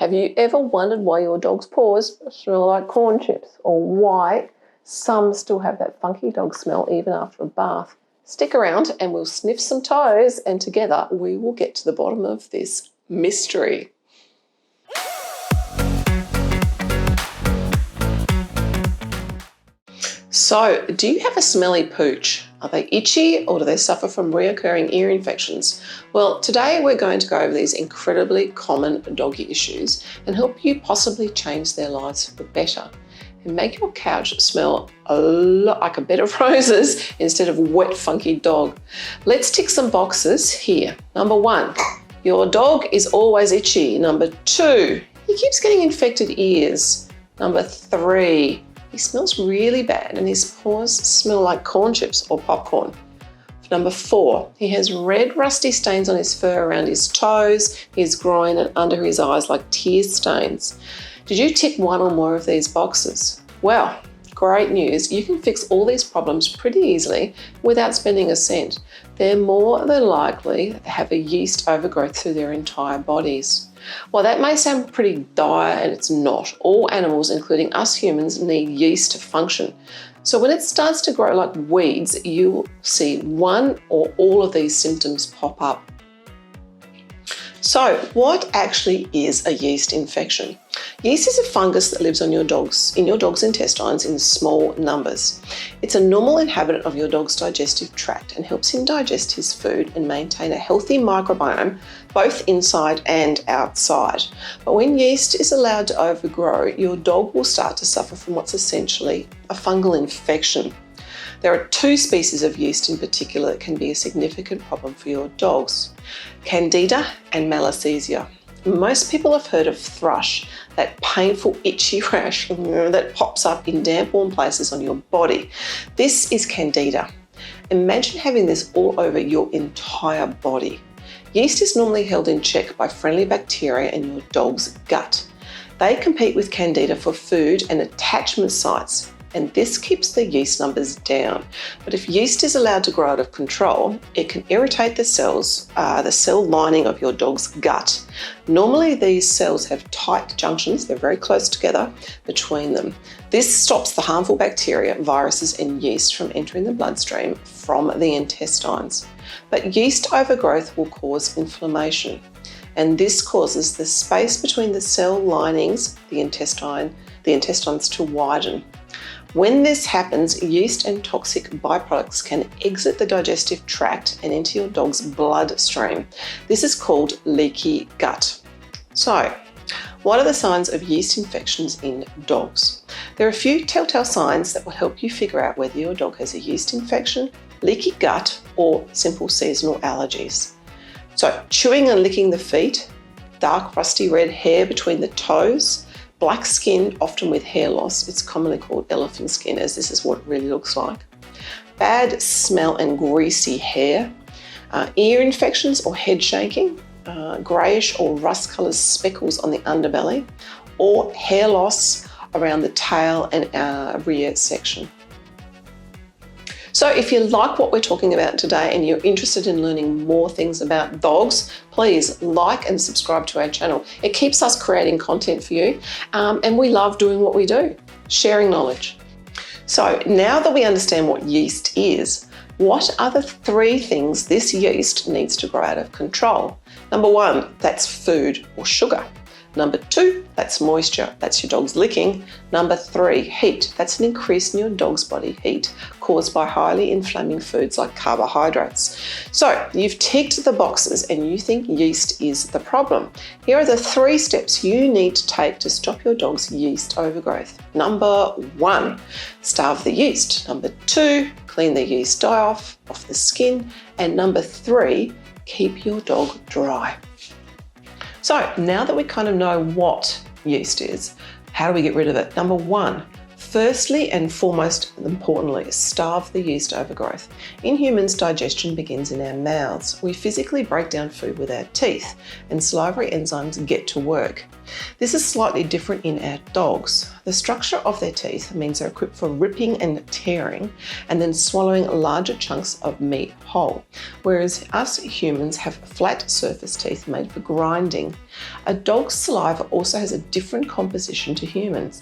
Have you ever wondered why your dog's paws smell like corn chips, or why some still have that funky dog smell even after a bath? Stick around and we'll sniff some toes, and together we will get to the bottom of this mystery. So, do you have a smelly pooch? Are they itchy, or do they suffer from reoccurring ear infections? Well, today we're going to go over these incredibly common doggy issues and help you possibly change their lives for the better and make your couch smell a lot like a bed of roses instead of wet, funky dog. Let's tick some boxes here. Number 1, your dog is always itchy. Number 2, he keeps getting infected ears. Number 3, he smells really bad and his paws smell like corn chips or popcorn. Number 4, he has red rusty stains on his fur around his toes, his groin and under his eyes like tear stains. Did you tick one or more of these boxes? Well, great news, you can fix all these problems pretty easily without spending a cent. They're more than likely to have a yeast overgrowth through their entire bodies. While that may sound pretty dire, and it's not, all animals, including us humans, need yeast to function. So when it starts to grow like weeds, you will see one or all of these symptoms pop up. So what actually is a yeast infection? Yeast is a fungus that lives on in your dog's intestines in small numbers. It's a normal inhabitant of your dog's digestive tract and helps him digest his food and maintain a healthy microbiome both inside and outside. But when yeast is allowed to overgrow, your dog will start to suffer from what's essentially a fungal infection. There are 2 species of yeast in particular that can be a significant problem for your dogs: Candida and Malassezia. Most people have heard of thrush, that painful itchy rash that pops up in damp, warm places on your body. This is Candida. Imagine having this all over your entire body. Yeast is normally held in check by friendly bacteria in your dog's gut. They compete with Candida for food and attachment sites, and this keeps the yeast numbers down. But if yeast is allowed to grow out of control, it can irritate the cell lining of your dog's gut. Normally these cells have tight junctions, they're very close together between them. This stops the harmful bacteria, viruses and yeast from entering the bloodstream from the intestines. But yeast overgrowth will cause inflammation, and this causes the space between the cell linings, the intestines to widen. When this happens, yeast and toxic byproducts can exit the digestive tract and into your dog's bloodstream. This is called leaky gut. So, what are the signs of yeast infections in dogs? There are a few telltale signs that will help you figure out whether your dog has a yeast infection, leaky gut, or simple seasonal allergies. So, chewing and licking the feet, dark rusty red hair between the toes, black skin, often with hair loss. It's commonly called elephant skin, as this is what it really looks like. Bad smell and greasy hair, ear infections or head shaking, greyish or rust-coloured speckles on the underbelly, or hair loss around the tail and rear section. So if you like what we're talking about today and you're interested in learning more things about dogs, please like and subscribe to our channel. It keeps us creating content for you, and we love doing what we do, sharing knowledge. So now that we understand what yeast is, what are the 3 things this yeast needs to grow out of control? Number 1, that's food or sugar. Number 2, that's moisture, that's your dog's licking. Number 3, heat, that's an increase in your dog's body heat caused by highly inflaming foods like carbohydrates. So you've ticked the boxes and you think yeast is the problem. Here are the 3 steps you need to take to stop your dog's yeast overgrowth. Number 1, starve the yeast. Number 2, clean the yeast dye off the skin. And number 3, keep your dog dry. So now that we kind of know what yeast is, how do we get rid of it? Number 1, Firstly and foremost importantly, starve the yeast overgrowth. In humans, digestion begins in our mouths. We physically break down food with our teeth, and salivary enzymes get to work. This is slightly different in our dogs. The structure of their teeth means they're equipped for ripping and tearing and then swallowing larger chunks of meat whole, whereas us humans have flat surface teeth made for grinding. A dog's saliva also has a different composition to humans.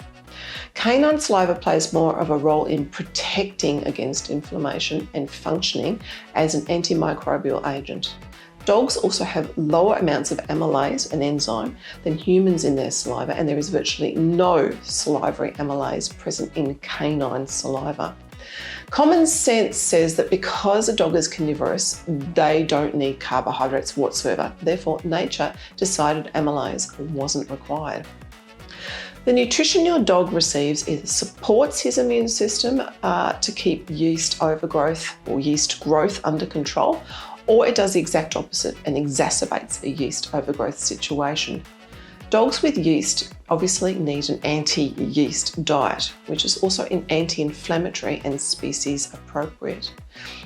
Canine saliva plays more of a role in protecting against inflammation and functioning as an antimicrobial agent. Dogs also have lower amounts of amylase, an enzyme, than humans in their saliva, and there is virtually no salivary amylase present in canine saliva. Common sense says that because a dog is carnivorous, they don't need carbohydrates whatsoever. Therefore, nature decided amylase wasn't required. The nutrition your dog receives either supports his immune system to keep yeast overgrowth or yeast growth under control, or it does the exact opposite and exacerbates a yeast overgrowth situation. Dogs with yeast obviously need an anti-yeast diet, which is also anti-inflammatory and species appropriate.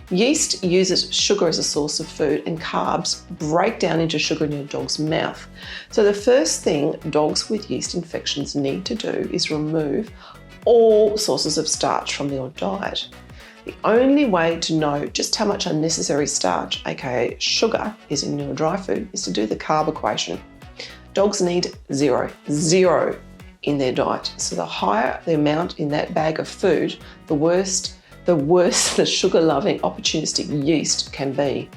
Yeast uses sugar as a source of food, and carbs break down into sugar in your dog's mouth. So the first thing dogs with yeast infections need to do is remove all sources of starch from your diet. The only way to know just how much unnecessary starch, aka sugar, is in your dry food is to do the carb equation. Dogs need zero in their diet. So the higher the amount in that bag of food, the worse the sugar-loving opportunistic yeast can be.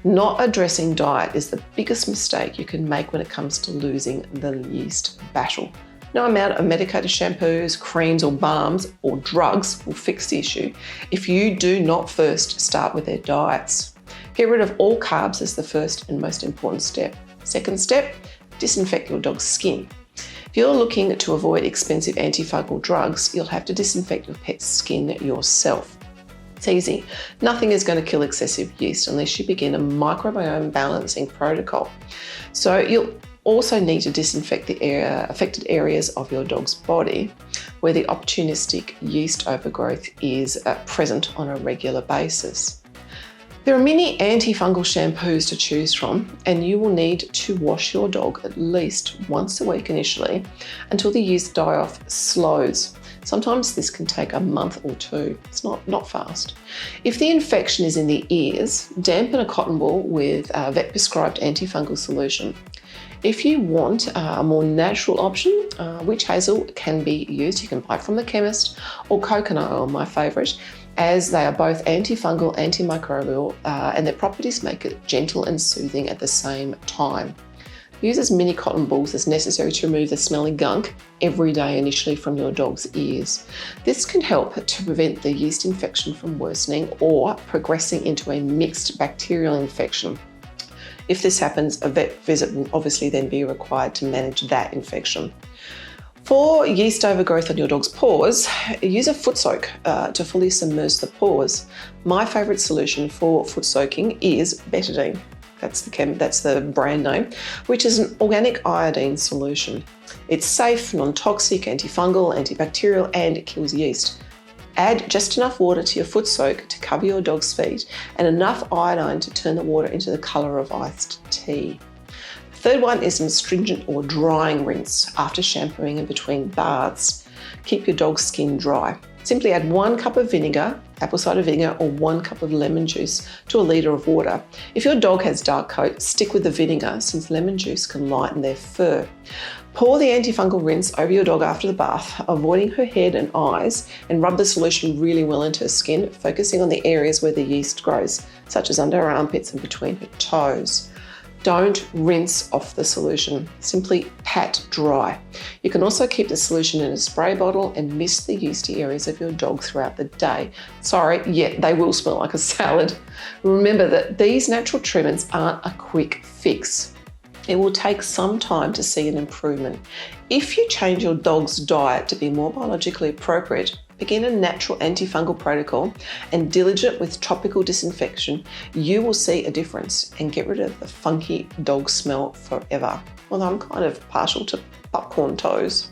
Not addressing diet is the biggest mistake you can make when it comes to losing the yeast battle. No amount of medicated shampoos, creams or balms or drugs will fix the issue if you do not first start with their diets. Get rid of all carbs as the first and most important step. Second step, disinfect your dog's skin. If you're looking to avoid expensive antifungal drugs, you'll have to disinfect your pet's skin yourself. It's easy. Nothing is going to kill excessive yeast unless you begin a microbiome balancing protocol. So you'll also need to disinfect the affected areas of your dog's body where the opportunistic yeast overgrowth is present on a regular basis. There are many antifungal shampoos to choose from, and you will need to wash your dog at least once a week initially until the yeast die-off slows. Sometimes this can take a month or two. It's not fast. If the infection is in the ears, dampen a cotton ball with a vet-prescribed antifungal solution. If you want a more natural option, witch hazel can be used. You can buy it from the chemist, or coconut oil, my favourite, as they are both antifungal, antimicrobial, and their properties make it gentle and soothing at the same time. Use as many cotton balls as necessary to remove the smelly gunk every day initially from your dog's ears. This can help to prevent the yeast infection from worsening or progressing into a mixed bacterial infection. If this happens, a vet visit will obviously then be required to manage that infection. For yeast overgrowth on your dog's paws, use a foot soak to fully submerge the paws. My favourite solution for foot soaking is betadine. That's the brand name, which is an organic iodine solution. It's safe, non-toxic, antifungal, antibacterial, and it kills yeast. Add just enough water to your foot soak to cover your dog's feet and enough iodine to turn the water into the colour of iced tea. The third one is an astringent or drying rinse after shampooing and between baths. Keep your dog's skin dry. Simply add 1 cup of vinegar, apple cider vinegar, or 1 cup of lemon juice to a litre of water. If your dog has dark coat, stick with the vinegar since lemon juice can lighten their fur. Pour the antifungal rinse over your dog after the bath, avoiding her head and eyes, and rub the solution really well into her skin, focusing on the areas where the yeast grows, such as under her armpits and between her toes. Don't rinse off the solution, simply pat dry. You can also keep the solution in a spray bottle and mist the yeasty areas of your dog throughout the day. Sorry, yeah, they will smell like a salad. Remember that these natural treatments aren't a quick fix. It will take some time to see an improvement. If you change your dog's diet to be more biologically appropriate, begin a natural antifungal protocol, and diligent with topical disinfection, you will see a difference and get rid of the funky dog smell forever. Although I'm kind of partial to popcorn toes.